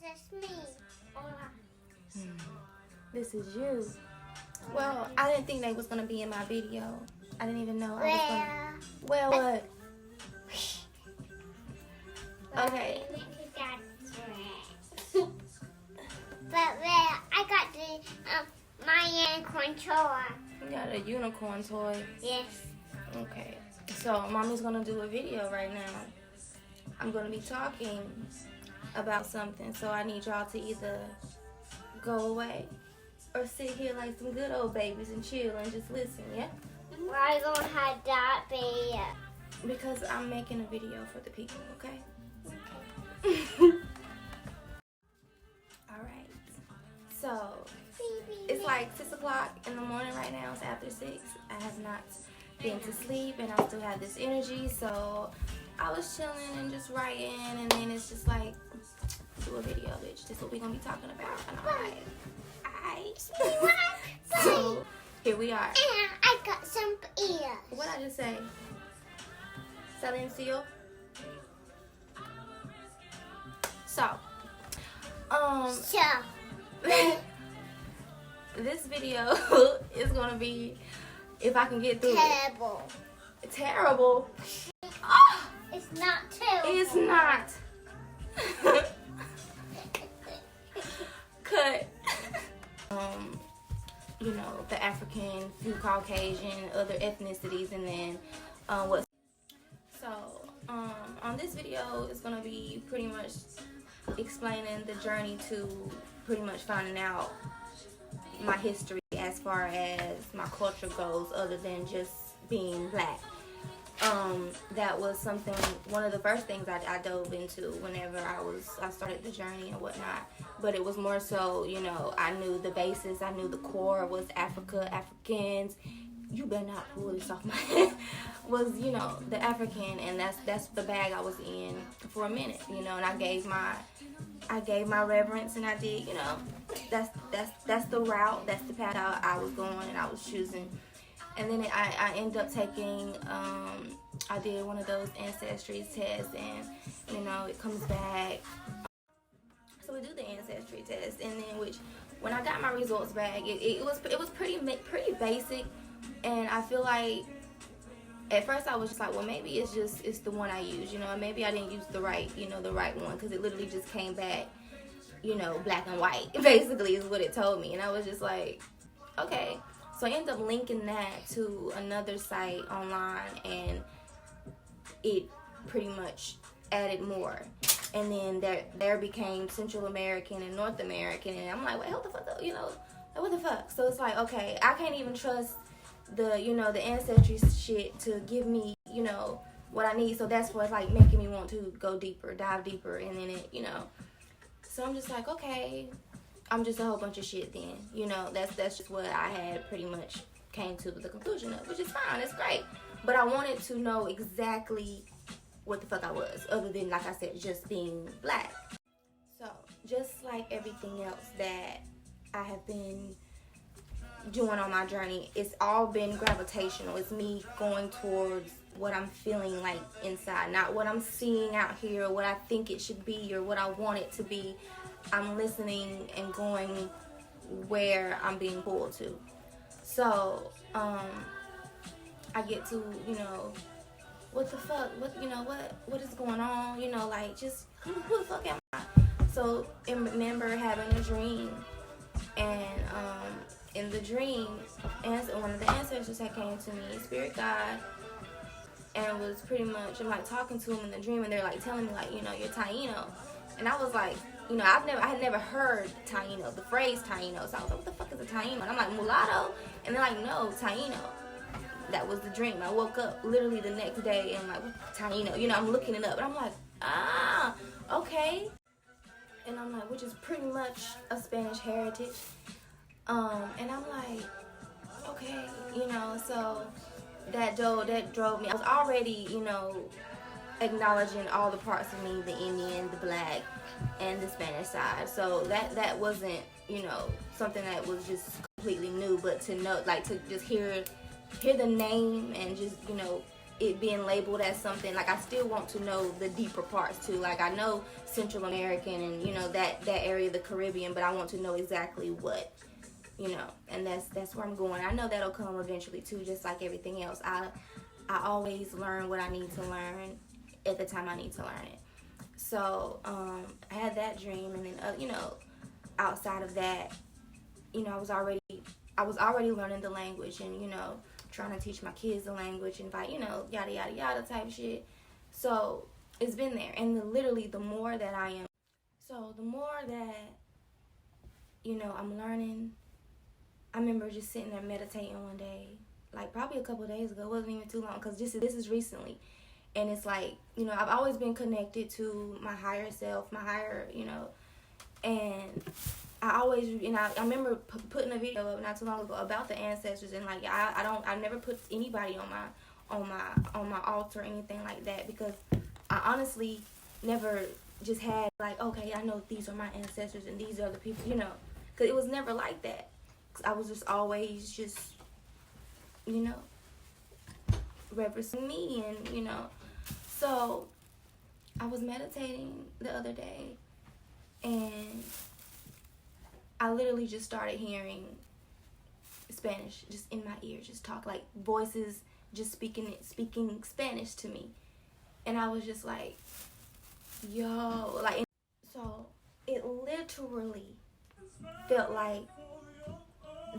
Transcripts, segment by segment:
that's me. This is you. Well, I didn't think they was gonna be in my video. I didn't even know I was gonna. Well, what? Okay. But I got my unicorn toy. You got a unicorn toy. Yes. Okay. So mommy's gonna do a video right now. I'm gonna be talking about something. So I need y'all to either go away or sit here like some good old babies and chill and just listen, yeah? Why gonna have that be? Because I'm making a video for the people, okay? Alright. So it's like 6 o'clock in the morning right now. It's after 6. I have not been to sleep and I still have this energy. So I was chilling and just writing, and then it's just like, do a video, bitch. This is what we're gonna be talking about. And I'm like, alright. So here we are. And I got some ears. What'd I just say? Silencio. So, this video is gonna be, if I can get through terrible. it. Terrible. Oh, It's not terrible. it's not. Cut. You know, the African, few Caucasian, other ethnicities, and then what. So, on this video, it's gonna be pretty much explaining the journey to pretty much finding out my history as far as my culture goes, other than just being black. That was something, one of the first things I dove into whenever I started the journey and whatnot. But it was more so, you know, I knew the basis, I knew the core was Africa, Africans. You better not pull this off my head. Was, you know, the African, and that's the bag I was in for a minute, you know. And I gave my reverence, and I did, you know, that's the route, that's the path I was going and I was choosing. And then I ended up taking, I did one of those ancestry tests, and, you know, it comes back. So we do the ancestry test, and then when I got my results back, it was pretty basic. And I feel like at first I was just like, well, maybe it's the one I use, you know, and maybe I didn't use the right one, because it literally just came back, you know, black and white, basically, is what it told me. And I was just like, okay. So I ended up linking that to another site online, and it pretty much added more. And then there became Central American and North American, and I'm like, wait, what the fuck, you know, like, what the fuck? So it's like, okay, I can't even trust the, you know, the ancestry shit to give me, you know, what I need. So that's what's like making me want to go deeper, dive deeper, and then it, you know. So I'm just like, okay, I'm just a whole bunch of shit then, you know. That's just what I had pretty much came to the conclusion of, which is fine, it's great. But I wanted to know exactly what the fuck I was, other than, like I said, just being black. So just like everything else that I have been doing on my journey, it's all been gravitational. It's me going towards what I'm feeling like inside, not what I'm seeing out here, or what I think it should be, or what I want it to be. I'm listening and going where I'm being pulled to. So I get to, you know, what the fuck, what is going on, you know, like, just who the fuck am I? So I remember having a dream, and in the dream, one of the ancestors that came to me, Spirit God, and was pretty much, I'm like talking to him in the dream, and they're like telling me, like, you know, you're Taino. And I was like, you know, I had never heard Taino, the phrase Taino. So I was like, what the fuck is a Taino? And I'm like, mulatto? And they're like, no, Taino. That was the dream. I woke up literally the next day and like, what Taino? You know, I'm looking it up, and I'm like, okay. And I'm like, which is pretty much a Spanish heritage. And I'm like, okay, you know, so that drove me. I was already, you know, acknowledging all the parts of me, the Indian, the black, and the Spanish side. So that wasn't, you know, something that was just completely new, but to know, like, to just hear the name and just, you know, it being labeled as something. Like, I still want to know the deeper parts too. Like, I know Central American and, you know, that area of the Caribbean, but I want to know exactly what, you know, and that's where I'm going. I know that'll come eventually too, just like everything else. I always learn what I need to learn at the time I need to learn it. So I had that dream, and then you know, outside of that, you know, I was already learning the language, and, you know, trying to teach my kids the language, and you know, yada yada yada type shit. So it's been there, and literally the more that the more that, you know, I'm learning. I remember just sitting there meditating one day, like probably a couple of days ago. It wasn't even too long, because this is recently. And it's like, you know, I've always been connected to my higher self, my higher, you know, and I always, you know, I remember putting a video up not too long ago about the ancestors, and like I never put anybody on my altar or anything like that, because I honestly never just had like, okay, I know these are my ancestors and these are the people, you know, because it was never like that. I was just always just, you know, representing me, and, you know, so I was meditating the other day, and I literally just started hearing Spanish just in my ear, just talk, like voices just speaking Spanish to me, and I was just like, yo, like, so it literally felt like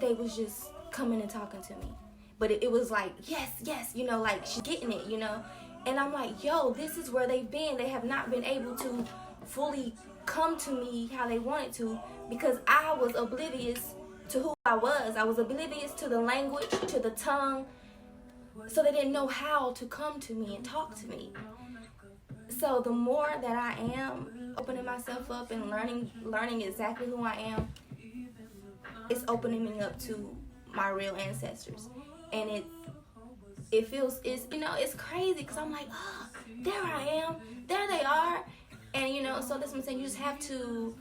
they was just coming and talking to me. But it was like, yes, you know, like, she's getting it, you know. And I'm like, yo, this is where they've been. They have not been able to fully come to me how they wanted to, because I was oblivious to who I was. I was oblivious to the language, to the tongue. So they didn't know how to come to me and talk to me. So the more that I am opening myself up and learning exactly who I am, it's opening me up to my real ancestors. And it feels, you know, it's crazy, because I'm like, oh, there I am, there they are. And, you know, so that's what I'm saying. You just have to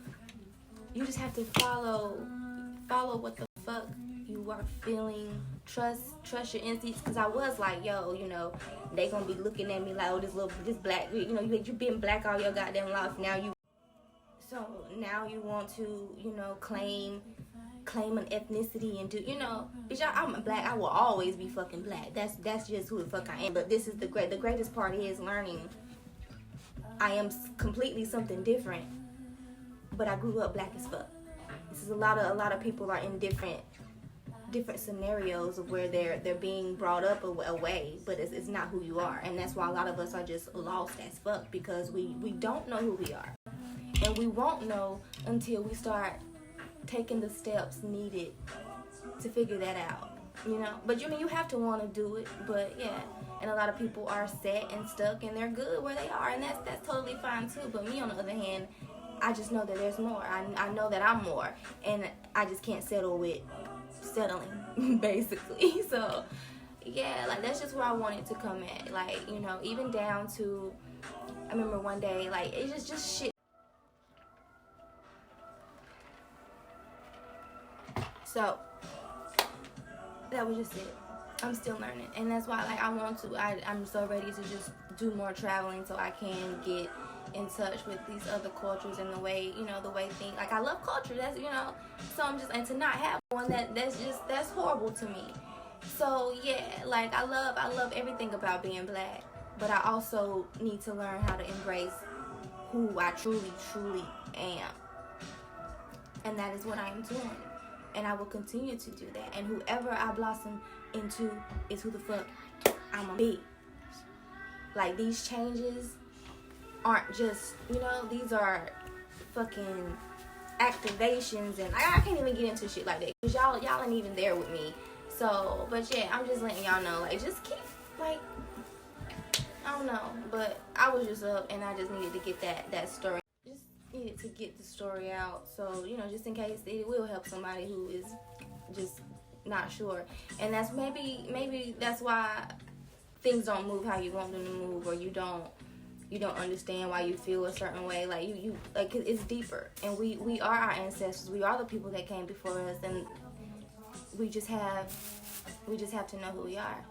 follow what the fuck you are feeling. Trust your instincts, because I was like, yo, you know, they gonna be looking at me like, oh, this black, you know, you've been black all your goddamn life. Now you want to, you know, claim an ethnicity and do, you know, bitch, I'm black. I will always be fucking black. That's just who the fuck I am. But this is the greatest part is learning. I am completely something different, but I grew up black as fuck. This is a lot of people are in different scenarios of where they're being brought up away, but it's not who you are. And that's why a lot of us are just lost as fuck, because we don't know who we are, and we won't know until we start taking the steps needed to figure that out, you know. But you mean, you have to want to do it. But yeah, and a lot of people are set and stuck, and they're good where they are, and that's totally fine too. But me, on the other hand, I just know that there's more. I know that I'm more, and I just can't settle with settling basically. So yeah, like, that's just where I wanted to come at, like, you know, even down to, I remember one day, like, it's just shit. So that was just it. I'm still learning, and that's why, like, I'm so ready to just do more traveling, so I can get in touch with these other cultures and the way, you know, the way things, like, I love culture, that's, you know, so I'm just, and to not have one that's horrible to me. So yeah, like, I love everything about being black, but I also need to learn how to embrace who I truly am, and that is what I am doing. And I will continue to do that. And whoever I blossom into is who the fuck I'm gonna be. Like, these changes aren't just, you know, these are fucking activations. And I can't even get into shit like that, because y'all ain't even there with me. So, but yeah, I'm just letting y'all know, like, just keep, like, I don't know. But I was just up, and I just needed to get that story. Needed to get the story out, so, you know, just in case it will help somebody who is just not sure. And that's maybe that's why things don't move how you want them to move, or you don't understand why you feel a certain way. Like, you like, it's deeper, and we are our ancestors. We are the people that came before us, and we just have to know who we are.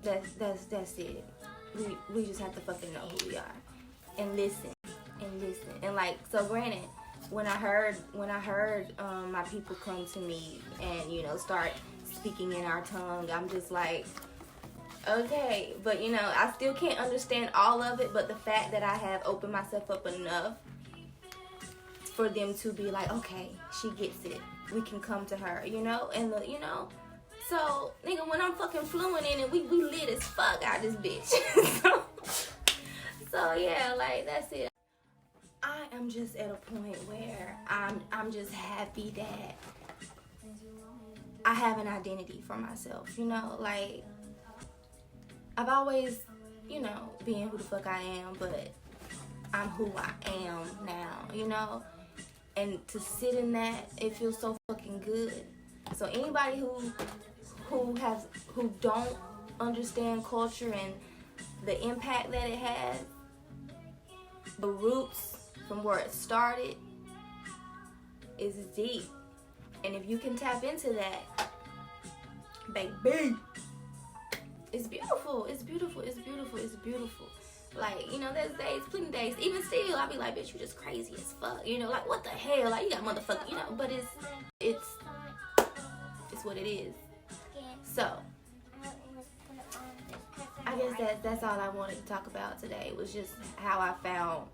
that's it. We just have to fucking know who we are and listen. And like, so granted, when I heard my people come to me and, you know, start speaking in our tongue, I'm just like, okay, but you know, I still can't understand all of it, but the fact that I have opened myself up enough for them to be like, okay, she gets it, we can come to her, you know, and you know, so nigga, when I'm fucking fluent in it, we lit as fuck out this bitch. so yeah, like, that's it. I am just at a point where I'm just happy that I have an identity for myself, you know, like, I've always, you know, been who the fuck I am, but I'm who I am now, you know, and to sit in that, it feels so fucking good. So anybody who don't understand culture and the impact that it has, the roots from where it started is deep, and if you can tap into that, baby, it's beautiful. It's beautiful. It's beautiful. It's beautiful. Like, you know, there's days, plenty days. Even still, I be like, bitch, you just crazy as fuck. You know, like, what the hell? Like, you got motherfucker, you know. But it's what it is. So, I guess that's all I wanted to talk about today. Was just how I found